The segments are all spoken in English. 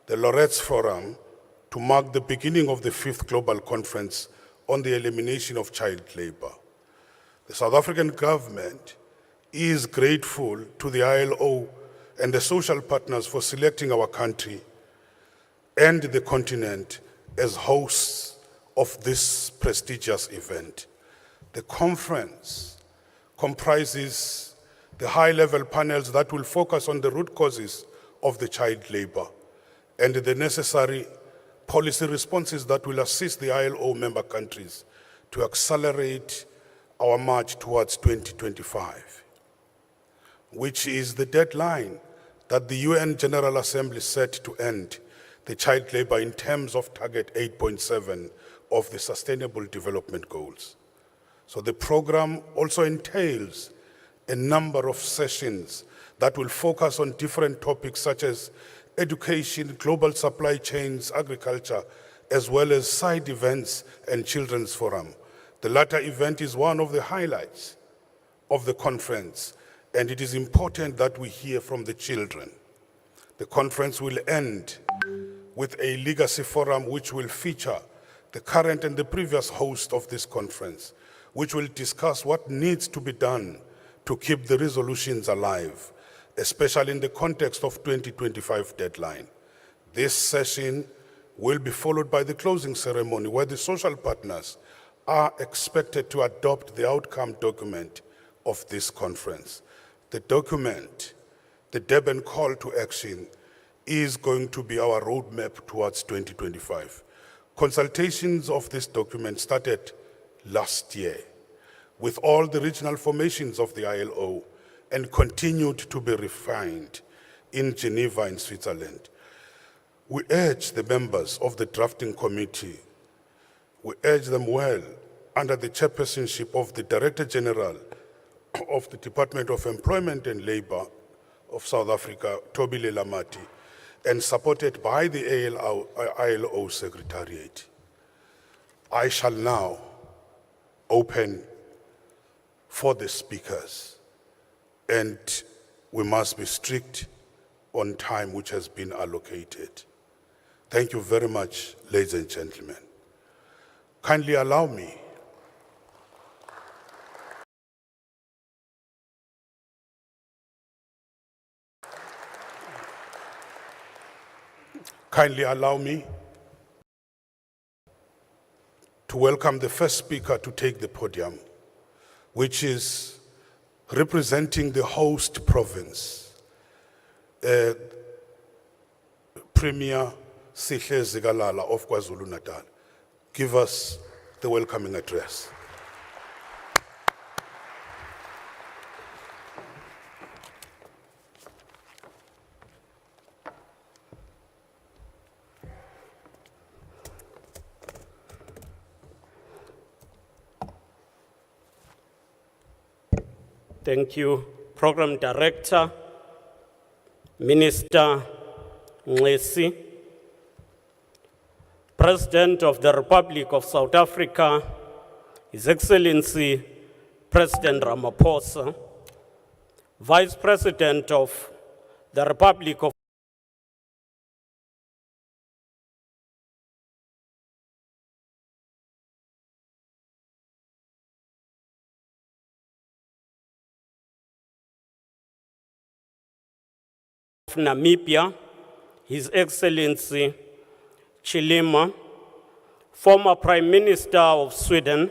the Laureates Forum, to mark the beginning of the 5th Global Conference on the Elimination of Child Labor. The South African government is grateful to the ILO and the social partners for selecting our country and the continent as hosts of this prestigious event. The conference comprises the high-level panels that will focus on the root causes of the child labor and the necessary policy responses that will assist the ILO member countries to accelerate our march towards 2025, which is the deadline that the UN General Assembly set to end the child labor in terms of target 8.7 of the Sustainable Development Goals. So the program also entails a number of sessions that will focus on different topics such as education, global supply chains, agriculture, as well as side events and children's forum. The latter event is one of the highlights of the conference, and it is important that we hear from the children. The conference will end with a legacy forum which will feature the current and the previous host of this conference, which will discuss what needs to be done to keep the resolutions alive, especially in the context of 2025 deadline. This session will be followed by the closing ceremony where the social partners are expected to adopt the outcome document of this conference. The document, the Durban Call to Action, is going to be our roadmap towards 2025. Consultations of this document started last year with all the regional formations of the ILO and continued to be refined in Geneva in Switzerland. We urge the members of the drafting committee, we urge them well under the chairpersonship of the Director General of the Department of Employment and Labor of South Africa, Tobile Lamati, and supported by the ILO Secretariat. I shall now open for the speakers, and we must be strict on time which has been allocated. Thank you very much, ladies and gentlemen. Kindly allow me to welcome the first speaker to take the podium, which is representing the host province, Premier Sihle Zikalala of KwaZulu-Natal. Give us the welcoming address. Thank you, Program Director, Minister Nxesi, President of the Republic of South Africa, His Excellency President Ramaphosa, Vice President of the Republic of Namibia, His Excellency Chilima, former Prime Minister of Sweden,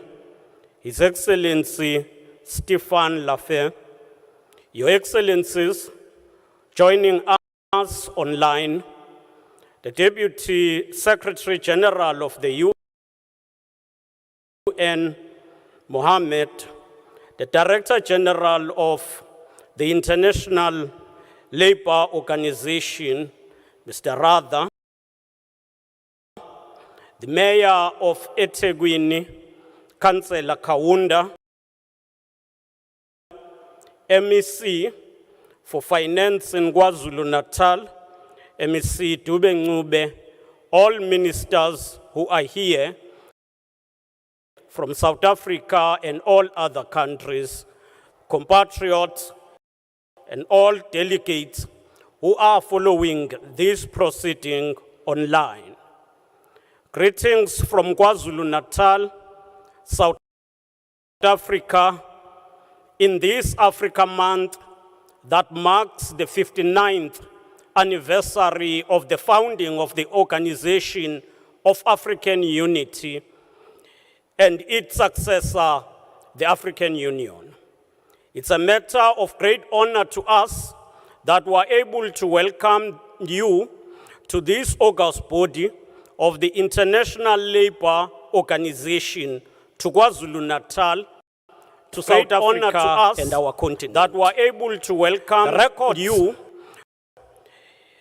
His Excellency Stefan Laffer, Your Excellencies, joining us online, the Deputy Secretary General of the UN, Mohammed, the Director General of the International Labor Organization, Mr. Radha, the Mayor of eThekwini, Councillor Kaunda, MEC for Finance in KwaZulu-Natal, MEC Dube Ncube, all ministers who are here from South Africa and all other countries, compatriots, and all delegates who are following this proceeding online. Greetings from KwaZulu-Natal, South Africa, in this Africa Month that marks the 59th anniversary of the founding of the Organization of African Unity and its successor, the African Union. It's a matter of great honor to us that we're able to welcome you to this august body of the International Labour Organization to KwaZulu-Natal, to South Africa to us and our continent, that we're able to welcome you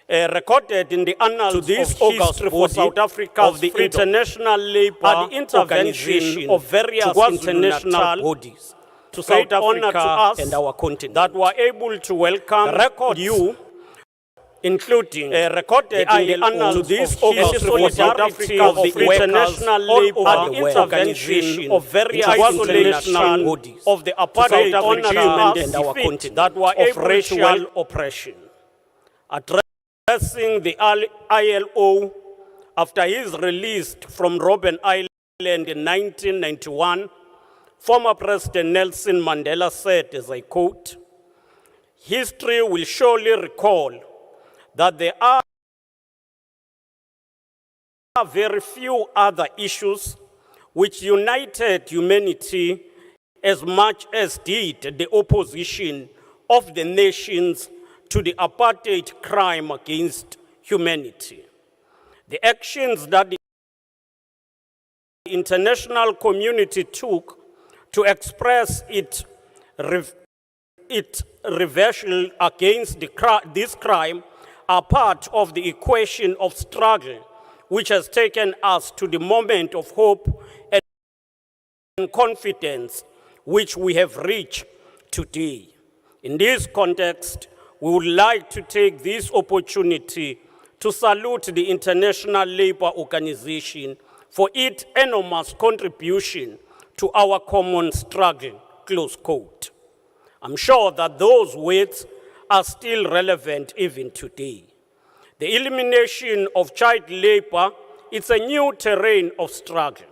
recorded in the annals to this august for South Africa of the International Labour and the intervention of various international bodies to South Africa to us and our continent, that were able to welcome you, including recorded in the annals to this august for South Africa of the International Labour and the intervention of various international bodies of the apartheid regime and our continent, that were able racial oppression. Addressing the ILO after his release from Robben Island in 1991, former President Nelson Mandela said, as I quote, "History will surely recall that there are very few other issues which united humanity as much as did the opposition of the nations to the apartheid crime against humanity. The actions that the international community took to express its revulsion against this crime are part of the equation of struggle which has taken us to the moment of hope and confidence which we have reached today. In this context, we would like to take this opportunity to salute the International Labour Organization for its enormous contribution to our common struggle," close quote. I'm sure that those words are still relevant even today. The elimination of child labor is a new terrain of struggle,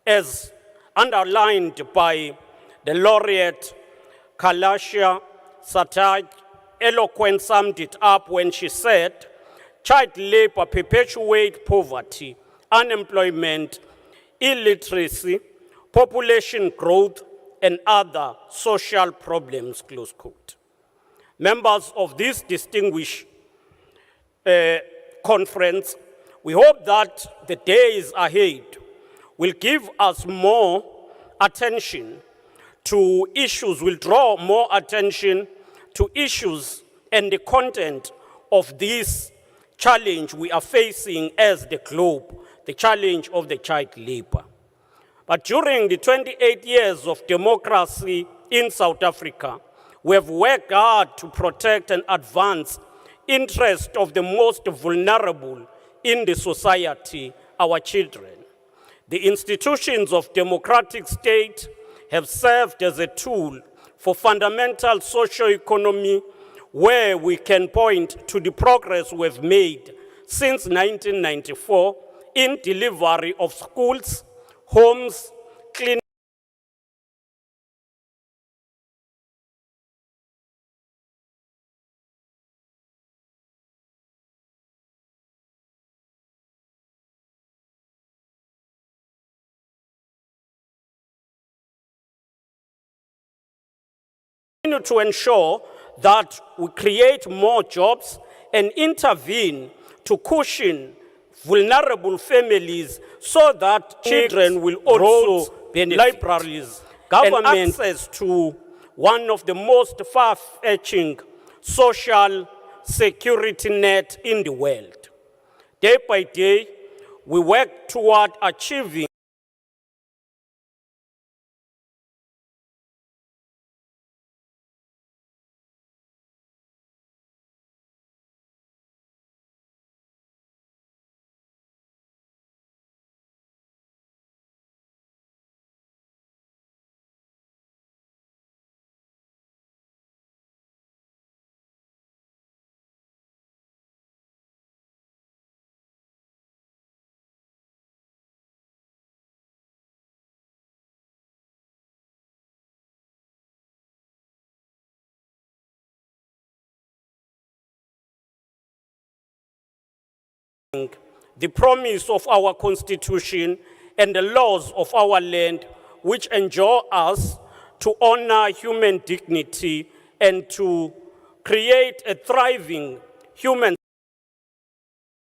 as underlined by the laureate Kalasha Sataj. Eloquent summed it up when she said, "Child labor perpetuates poverty, unemployment, illiteracy, population growth, and other social problems," close quote. Members of this distinguished conference, we hope that the days ahead will give us more attention to issues, will draw more attention to issues and the content of this challenge we are facing as the globe, the challenge of the child labor. But during the 28 years of democracy in South Africa, we have worked hard to protect and advance interests of the most vulnerable in the society, our children. The institutions of democratic state have served as a tool for fundamental socio-economy, where we can point to the progress we've made since 1994 in delivery of schools, homes, clinics, to ensure that we create more jobs and intervene to cushion vulnerable families so that children will also benefit. Libraries, government, and access to one of the most far-fetching social security net in the world. Day by day, we work toward achieving the promise of our Constitution and the laws of our land, which enjoin us to honor human dignity and to create a thriving human